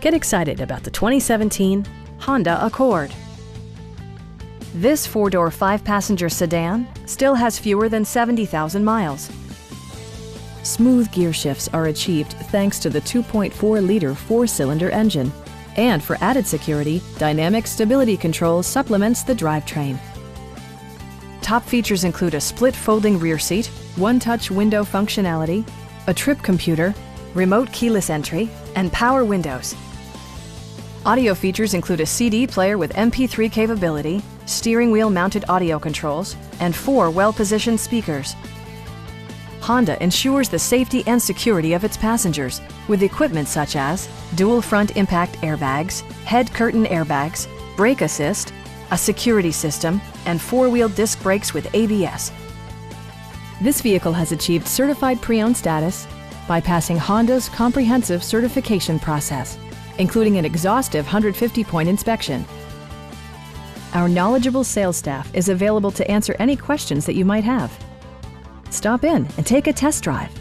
Get excited about the 2017 Honda Accord. This four-door, five-passenger sedan still has fewer than 70,000 miles. Smooth gear shifts are achieved thanks to the 2.4-liter four-cylinder engine. And for added security, dynamic stability control supplements the drivetrain. Top features include a split folding rear seat, one-touch window functionality, a trip computer, remote keyless entry, and power windows. Audio features include a CD player with MP3 capability, steering wheel mounted audio controls, and 4 well-positioned speakers. Honda ensures the safety and security of its passengers with equipment such as dual front impact airbags, head curtain airbags, brake assist, a security system, and 4-wheel disc brakes with ABS. This vehicle has achieved certified pre-owned status by passing Honda's comprehensive certification process, including an exhaustive 150-point inspection. Our knowledgeable sales staff is available to answer any questions that you might have. Stop in and take a test drive.